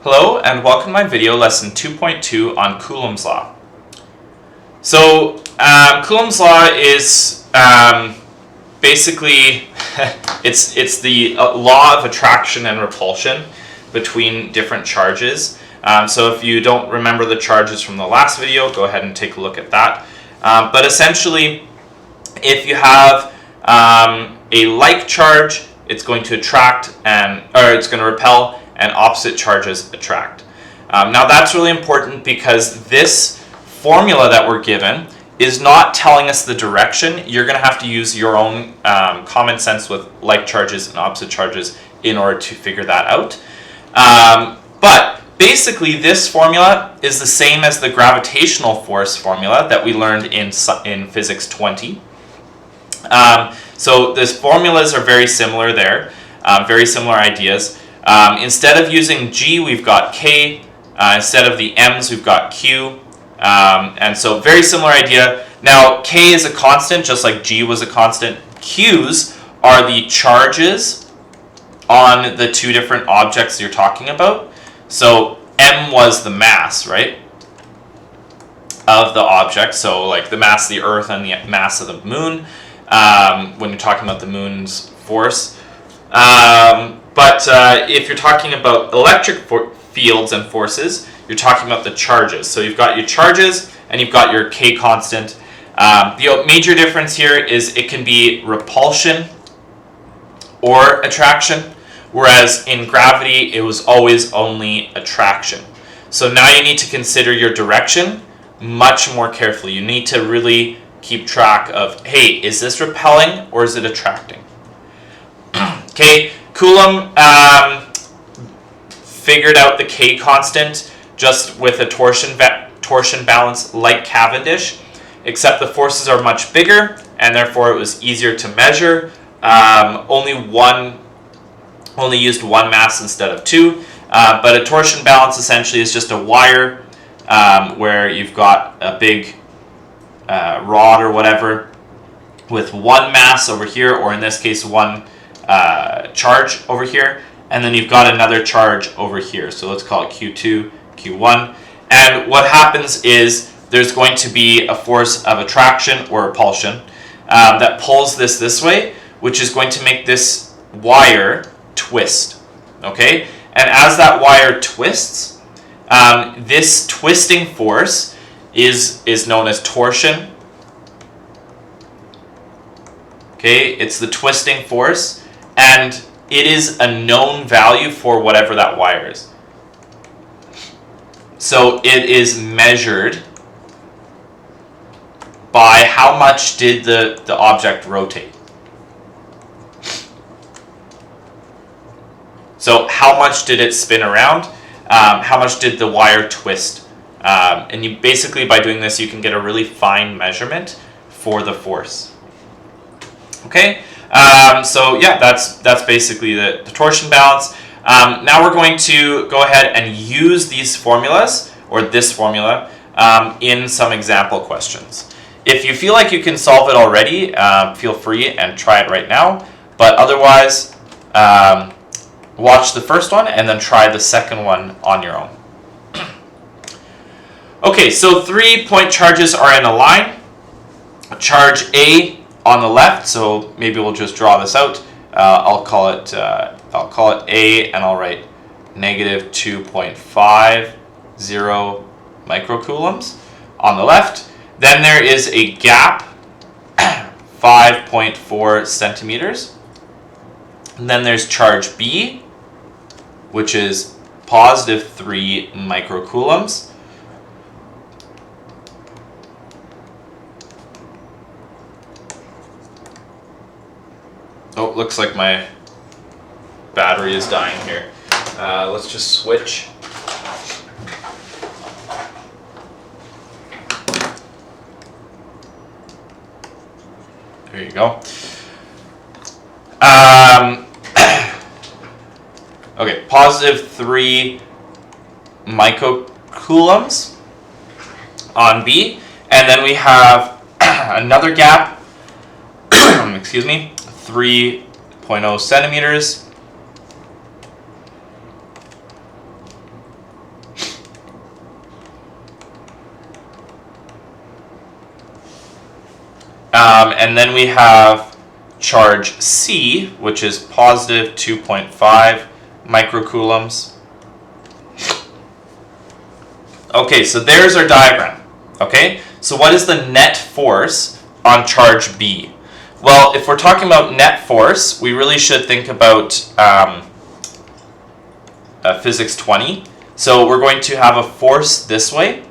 Hello and welcome to my video lesson 2.2 on Coulomb's law. So Coulomb's law is basically it's the law of attraction and repulsion between different charges. So if you don't remember the charges from the last video, go ahead and take a look at that. But essentially, if you have a like charge, it's going to attract or it's going to repel, and opposite charges attract. Now that's really important because this formula that we're given is not telling us the direction. You're going to have to use your own common sense with like charges and opposite charges in order to figure that out. But basically this formula is the same as the gravitational force formula that we learned in Physics 20. So these formulas are very similar there, very similar ideas. Instead of using G, we've got K. Instead of the M's, we've got Q. And so very similar idea. Now, K is a constant, just like G was a constant. Q's are the charges on the two different objects you're talking about. So M was the mass, right, of the object. So like the mass of the Earth and the mass of the moon, when you're talking about the moon's force. But if you're talking about electric fields and forces, you're talking about the charges. So you've got your charges and you've got your K constant. The major difference here is it can be repulsion or attraction, whereas in gravity it was always only attraction. So now you need to consider your direction much more carefully. You need to really keep track of, hey, is this repelling or is it attracting? Okay. Coulomb figured out the K constant just with a torsion balance like Cavendish, except the forces are much bigger and therefore it was easier to measure. Only used one mass instead of two, but a torsion balance essentially is just a wire where you've got a big rod or whatever with one mass over here, or in this case one charge over here, and then you've got another charge over here. So let's call it Q2, Q1. And what happens is there's going to be a force of attraction or repulsion that pulls this way, which is going to make this wire twist. Okay? And as that wire twists, this twisting force is known as torsion. Okay? It's the twisting force. And it is a known value for whatever that wire is. So it is measured by how much did the object rotate. So how much did it spin around? How much did the wire twist? And you basically, by doing this, you can get a really fine measurement for the force. Okay? So yeah, that's basically the torsion balance. Now we're going to go ahead and use these formulas, or this formula, in some example questions. If you feel like you can solve it already, feel free and try it right now. But otherwise, watch the first one and then try the second one on your own. Okay, so 3-point charges are in a line. Charge A on the left, so maybe we'll just draw this out. I'll call it A, and I'll write negative 2.50 microcoulombs on the left. Then there is a gap, 5.4 centimeters. And then there's charge B, which is positive 3 microcoulombs. Oh, looks like my battery is dying here. Let's just switch. There you go. Okay, positive 3 microcoulombs on B, and then we have another gap, excuse me, 3.0 centimeters And then we have charge C, which is positive 2.5 microcoulombs. Okay, so there's our diagram. Okay, so what is the net force on charge B? Well, if we're talking about net force, we really should think about physics 20. So we're going to have a force this way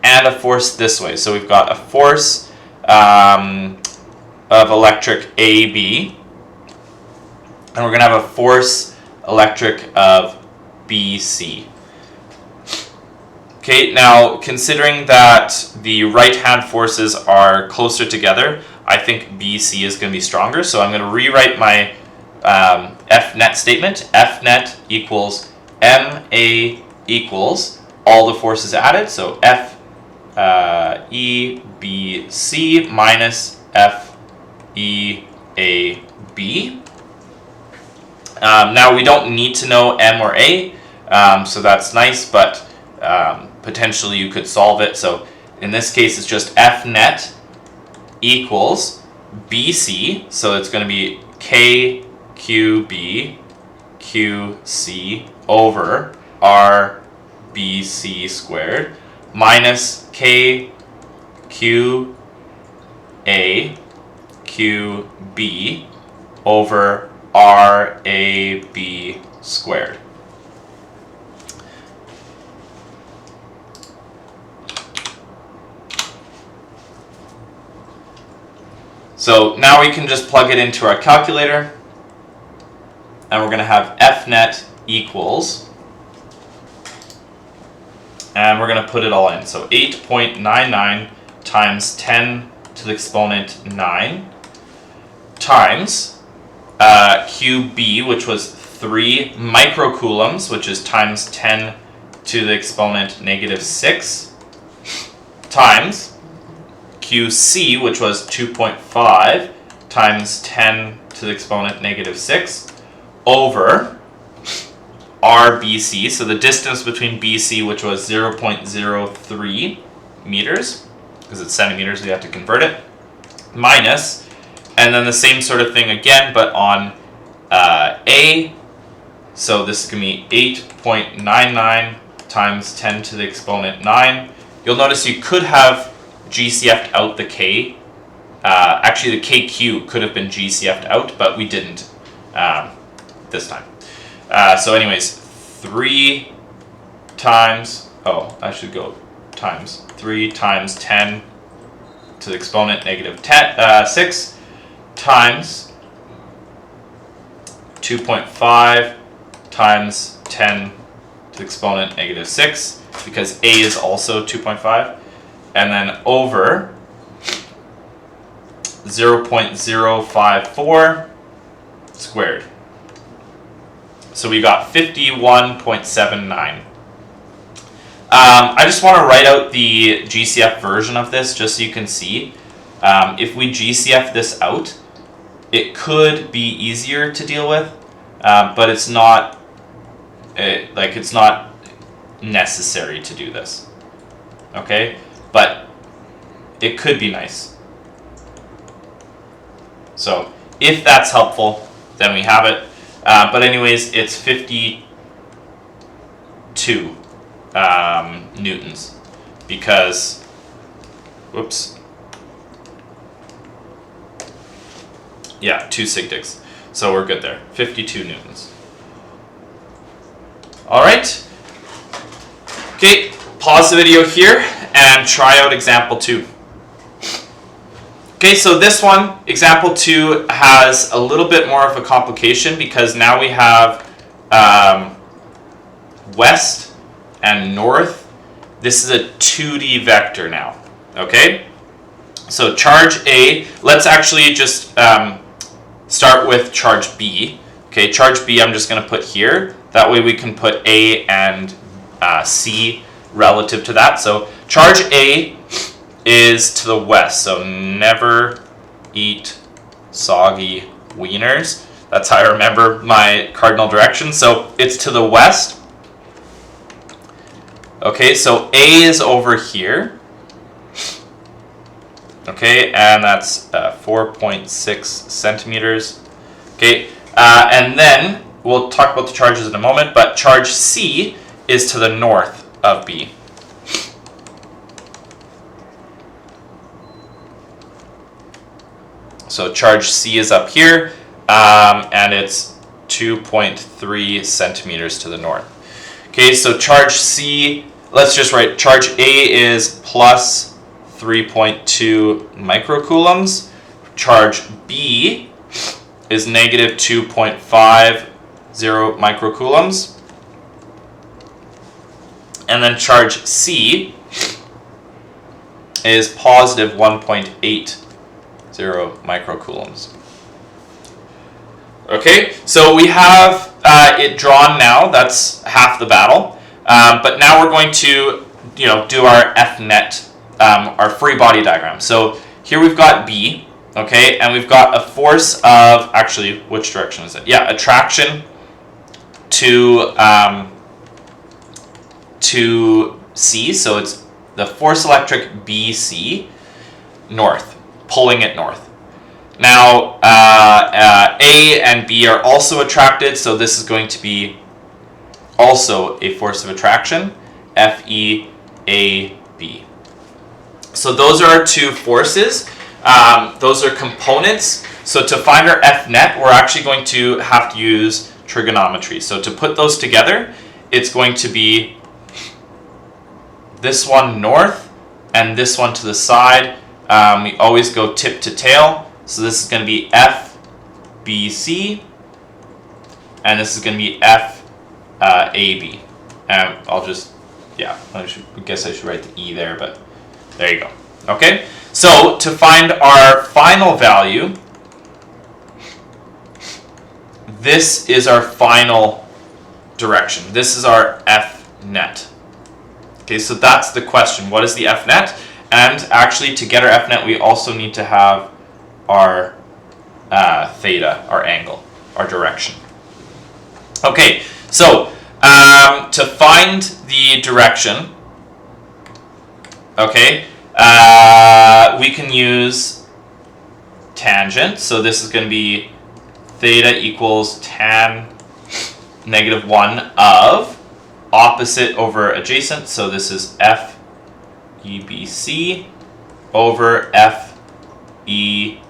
and a force this way. So we've got a force of electric AB, and we're going to have a force electric of BC. Okay, now considering that the right-hand forces are closer together, I think BC is going to be stronger. So I'm going to rewrite my Fnet statement. Fnet equals MA equals all the forces added. So FEBC minus FEAB. Now we don't need to know M or A, so that's nice, but potentially you could solve it. So in this case, it's just Fnet equals BC, so it's going to be KQB QC over RBC squared minus KQA QB over RAB squared. So now we can just plug it into our calculator, and we're going to have Fnet equals, and we're going to put it all in. So 8.99 times 10 to the exponent 9 times QB, which was 3 microcoulombs, which is times 10 to the exponent negative 6, times QC, which was 2.5 times 10 to the exponent negative 6, over RBC, so the distance between BC, which was 0.03 meters, because it's centimeters, we have to convert it, minus, and then the same sort of thing again, but on A, so this is going to be 8.99 times 10 to the exponent 9. You'll notice you could have GCF'd out the K. Actually, the KQ could have been GCF'd out, but we didn't this time. So anyways, 3 times, I should go times, 3 times 10 to the exponent negative 6 times 2.5 times 10 to the exponent negative 6, because A is also 2.5. And then over 0.054 squared. So we got 51.79. I just want to write out the GCF version of this just so you can see. If we GCF this out, it could be easier to deal with, but it's not it's not necessary to do this. Okay? But it could be nice. So if that's helpful, then we have it. But anyways, it's 52 newtons, because, whoops, yeah, 2 sigdigs. So we're good there. 52 newtons. All right. Okay, pause the video here and try out example 2. Okay, so this one, example 2, has a little bit more of a complication because now we have west and north. This is a 2D vector now, okay? So charge A, let's actually just start with charge B. Okay, charge B I'm just going to put here. That way we can put A and C relative to that. So charge A is to the west, so never eat soggy wieners. That's how I remember my cardinal direction. So it's to the west. Okay, so A is over here. Okay, and that's 4.6 centimeters. Okay, and then we'll talk about the charges in a moment, but charge C is to the north of B. So charge C is up here, and it's 2.3 centimeters to the north. Okay, so charge C, let's just write charge A is plus 3.2 microcoulombs. Charge B is negative 2.50 microcoulombs. And then charge C is positive 1.80 microcoulombs. Okay, so we have it drawn now. That's half the battle. But now we're going to, do our Fnet, our free body diagram. So here we've got B, okay, and we've got a force of, actually, which direction is it? Yeah, attraction to C. So it's the force electric BC north, pulling it north. Now, A and B are also attracted, so this is going to be also a force of attraction, FEAB. So those are our two forces. Those are components. So to find our Fnet, we're actually going to have to use trigonometry. So to put those together, it's going to be this one north and this one to the side. We always go tip to tail. So this is going to be FBC, and this is going to be FAB. And I'll just, I guess I should write the E there, but there you go. Okay, so to find our final value, this is our final direction. This is our Fnet. Okay, so that's the question. What is the Fnet? And actually, to get our Fnet, we also need to have our theta, our angle, our direction. Okay, so to find the direction, okay, we can use tangent. So this is going to be theta equals tan -1 of opposite over adjacent. So this is FEBC over FEAB.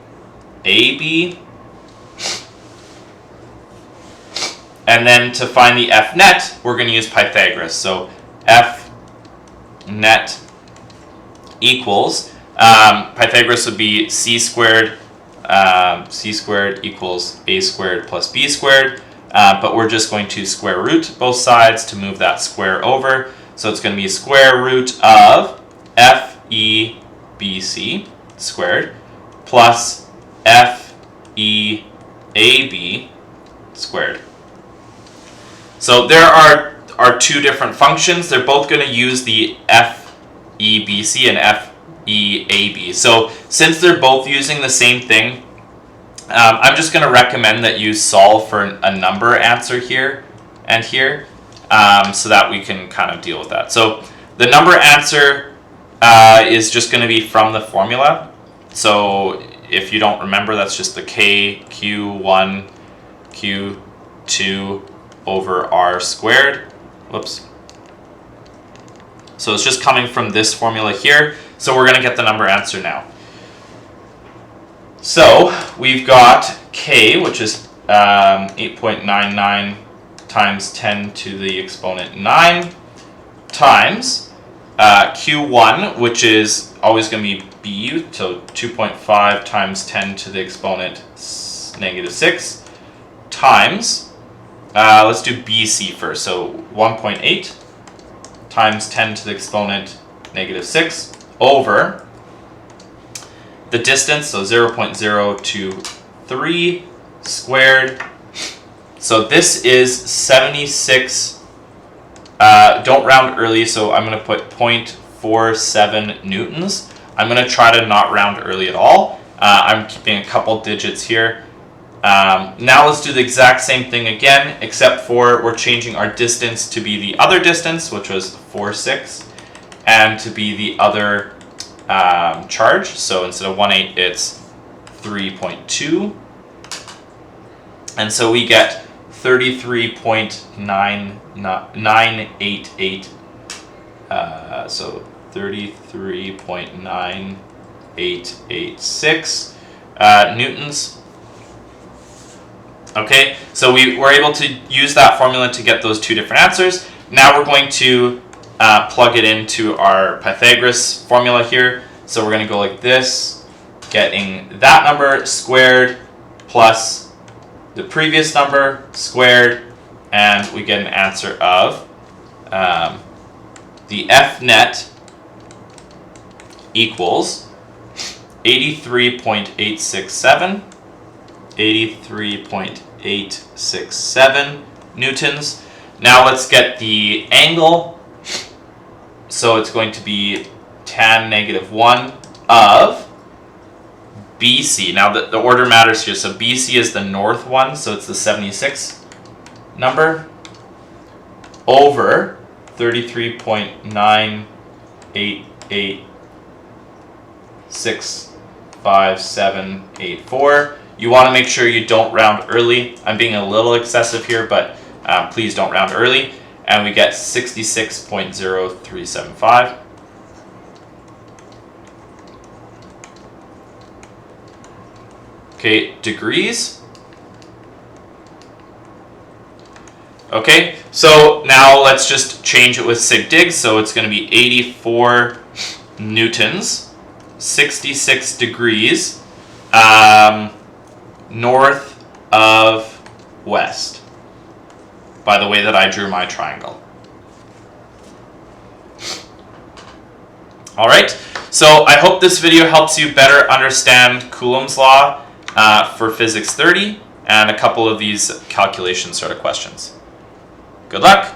And then to find the Fnet, we're going to use Pythagoras. So Fnet equals, Pythagoras would be c squared equals a squared plus b squared. But we're just going to square root both sides to move that square over. So it's going to be square root of FEBC squared plus FEAB squared. So there are two different functions. They're both going to use the FEBC and FEAB. So since they're both using the same thing, I'm just going to recommend that you solve for a number answer here and here, so that we can kind of deal with that. So the number answer is just going to be from the formula. So if you don't remember, that's just the K, Q1, Q2 over R squared. Whoops. So it's just coming from this formula here. So we're going to get the number answer now. So we've got K, which is 8.99 times 10 to the exponent 9, times Q1, which is always going to be B, so 2.5 times 10 to the exponent -6, times, let's do BC first, so 1.8 times 10 to the exponent -6 over the distance, so 0.023 squared. So this is 76, don't round early, so I'm going to put 0.47 newtons. I'm going to try to not round early at all. I'm keeping a couple digits here. Now let's do the exact same thing again, except for we're changing our distance to be the other distance, which was 4.6, and to be the other charge. So instead of 1/8, it's 3.2. And so we get 33.988. So 33.9886 newtons. Okay, so we were able to use that formula to get those two different answers. Now we're going to plug it into our Pythagoras formula here. So we're going to go like this, getting that number squared plus the previous number squared, and we get an answer of the Fnet equals 83.867 newtons. Now let's get the angle. So it's going to be tan -1 of BC. Now the order matters here. So BC is the north one, so it's the 76 number, over 33.9886784. You want to make sure you don't round early. I'm being a little excessive here, but please don't round early. And we get 66.0375. Okay, degrees. Okay, so now let's just change it with sig dig. So it's going to be 84 newtons, 66 degrees, north of west, by the way that I drew my triangle. All right, so I hope this video helps you better understand Coulomb's law for Physics 30 and a couple of these calculation sort of questions. Good luck!